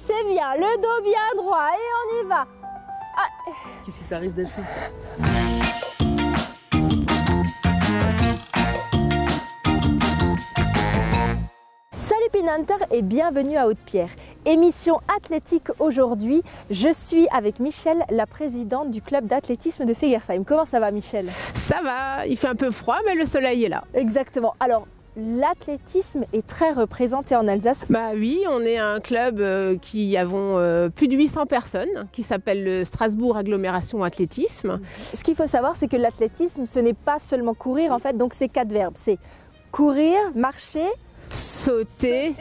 c'est bien, le dos bien droit et on y va. Ah. Qu'est-ce qui t'arrive, Delphine? Salut Pinhunter et bienvenue à Haute-Pierre. Émission athlétique aujourd'hui. Je suis avec Michel, la présidente du club d'athlétisme de Fegersheim. Comment ça va, Michel? Ça va, il fait un peu froid mais le soleil est là. Exactement. Alors, l'athlétisme est très représenté en Alsace. Bah oui, on est un club qui avons plus de 800 personnes, qui s'appelle le Strasbourg Agglomération Athlétisme. Ce qu'il faut savoir, c'est que l'athlétisme, ce n'est pas seulement courir en fait, donc c'est 4 verbes. C'est courir, marcher, sauter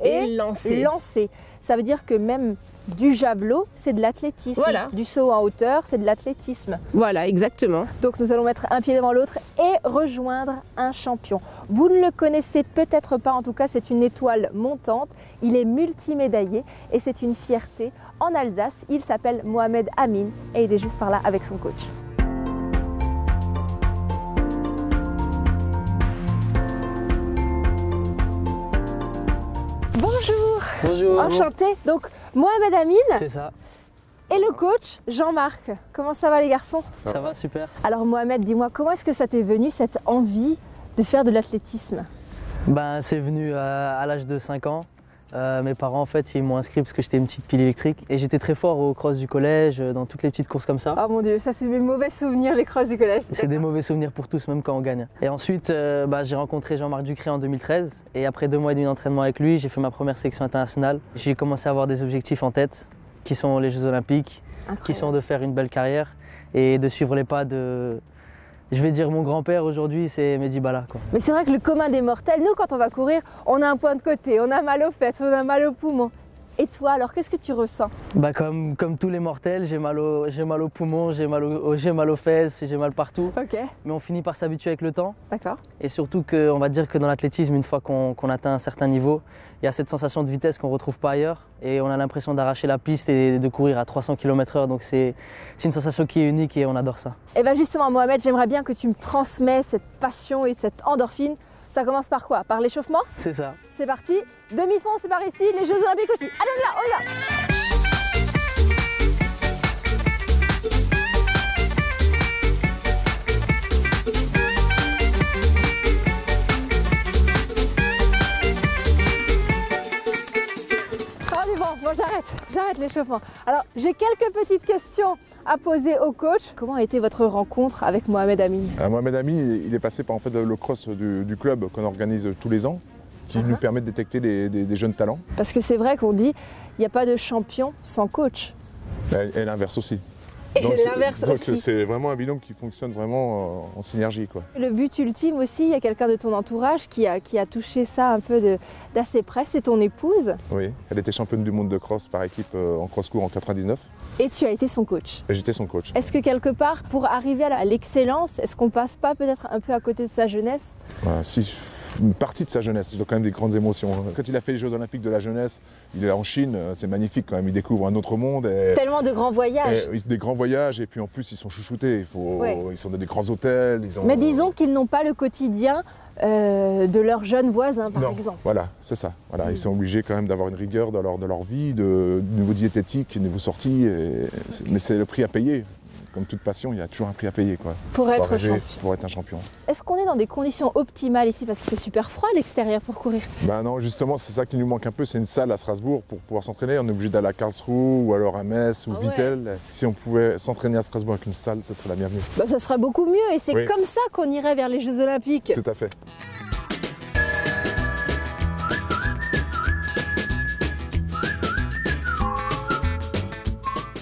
et lancer. Ça veut dire que même du javelot, c'est de l'athlétisme. Voilà. Du saut en hauteur, c'est de l'athlétisme. Voilà, exactement. Donc nous allons mettre un pied devant l'autre et rejoindre un champion. Vous ne le connaissez peut-être pas, en tout cas c'est une étoile montante. Il est multimédaillé et c'est une fierté en Alsace. Il s'appelle Mohamed Amin et il est juste par là avec son coach. Bonjour. Bonjour. Enchanté. Donc Mohamed Amin. C'est ça. Et le coach Jean-Marc. Comment ça va les garçons? Ça va, super. Alors Mohamed, dis-moi, comment est-ce que ça t'est venu cette envie de faire de l'athlétisme? Ben, c'est venu à l'âge de 5 ans. Mes parents en fait ils m'ont inscrit parce que j'étais une petite pile électrique et j'étais très fort au cross du collège, dans toutes les petites courses comme ça. Oh mon dieu, ça c'est mes mauvais souvenirs, les crosses du collège. C'est des mauvais souvenirs pour tous, même quand on gagne. Et ensuite j'ai rencontré Jean-Marc Ducré en 2013 et après 2 mois et demi d'entraînement avec lui, j'ai fait ma première sélection internationale. J'ai commencé à avoir des objectifs en tête qui sont les Jeux Olympiques, qui sont de faire une belle carrière et de suivre les pas de... Je vais dire mon grand-père aujourd'hui, c'est Mehdi Bala, quoi. Mais c'est vrai que le commun des mortels, nous quand on va courir, on a un point de côté, on a mal aux fesses, on a mal aux poumons. Et toi alors, qu'est-ce que tu ressens? Bah comme tous les mortels, j'ai mal aux poumons, j'ai mal aux fesses, j'ai mal partout. Ok. Mais on finit par s'habituer avec le temps. D'accord. Et surtout qu'on va dire que dans l'athlétisme, une fois qu'on atteint un certain niveau, il y a cette sensation de vitesse qu'on ne retrouve pas ailleurs. Et on a l'impression d'arracher la piste et de courir à 300 km/h. Donc c'est une sensation qui est unique et on adore ça. Et bien justement Mohamed, j'aimerais bien que tu me transmets cette passion et cette endorphine. Ça commence par quoi? Par l'échauffement? C'est ça. C'est parti. Demi-fond, c'est par ici. Les Jeux Olympiques aussi. Allez, on y va, on y va. Bon, j'arrête l'échauffement. Alors, j'ai quelques petites questions à poser au coach. Comment a été votre rencontre avec Mohamed Amin? Mohamed Amin, il est passé par en fait, le cross du club qu'on organise tous les ans, qui nous permet de détecter des jeunes talents. Parce que c'est vrai qu'on dit, il n'y a pas de champion sans coach. Et l'inverse aussi. Et l'inverse aussi. C'est vraiment un binôme qui fonctionne vraiment en synergie, quoi. Le but ultime aussi, il y a quelqu'un de ton entourage qui a touché ça un peu d'assez près, c'est ton épouse. Oui, elle était championne du monde de cross par équipe en cross-court en 99. Et tu as été son coach. Et j'étais son coach. Est-ce que quelque part, pour arriver à l'excellence, est-ce qu'on passe pas peut-être un peu à côté de sa jeunesse? Si, une partie de sa jeunesse, ils ont quand même des grandes émotions. Quand il a fait les Jeux Olympiques de la jeunesse, il est en Chine, c'est magnifique quand même, il découvre un autre monde. Tellement de grands voyages. Des grands voyages et puis en plus ils sont chouchoutés, ils sont dans des grands hôtels. Mais disons qu'ils n'ont pas le quotidien de leurs jeunes voisins par exemple. Voilà, c'est ça. Voilà, ils sont obligés quand même d'avoir une rigueur dans leur vie, de niveau diététique, niveau sortie, mais c'est le prix à payer. Comme toute passion, il y a toujours un prix à payer, quoi. Pour être champion. Pour être un champion. Est-ce qu'on est dans des conditions optimales ici? Parce qu'il fait super froid à l'extérieur pour courir. Ben non, justement, c'est ça qui nous manque un peu. C'est une salle à Strasbourg pour pouvoir s'entraîner. On est obligé d'aller à Karlsruhe ou alors à Metz ou Vittel. Ouais. Si on pouvait s'entraîner à Strasbourg avec une salle, ça serait la bienvenue. Bah, ça serait beaucoup mieux et c'est comme ça qu'on irait vers les Jeux Olympiques. Tout à fait.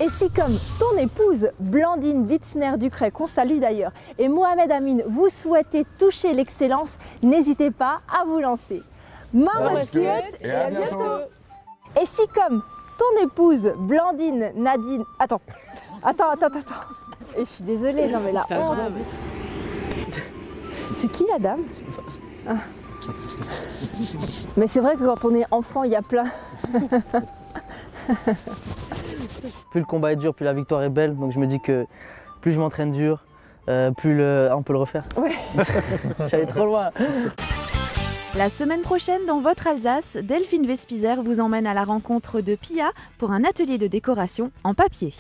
Et si comme ton épouse, Blandine Witzner-Ducret, qu'on salue d'ailleurs, et Mohamed Amin, vous souhaitez toucher l'excellence, n'hésitez pas à vous lancer. Et à bientôt. Et si comme ton épouse, Blandine Nadine... Attends. Et je suis désolée, non mais là... C'est qui la dame? Ah. Mais c'est vrai que quand on est enfant, il y a plein... Plus le combat est dur, plus la victoire est belle. Donc je me dis que plus je m'entraîne dur, plus on peut le refaire. Ouais. J'allais trop loin. La semaine prochaine, dans votre Alsace, Delphine Vespizer vous emmène à la rencontre de Pia pour un atelier de décoration en papier.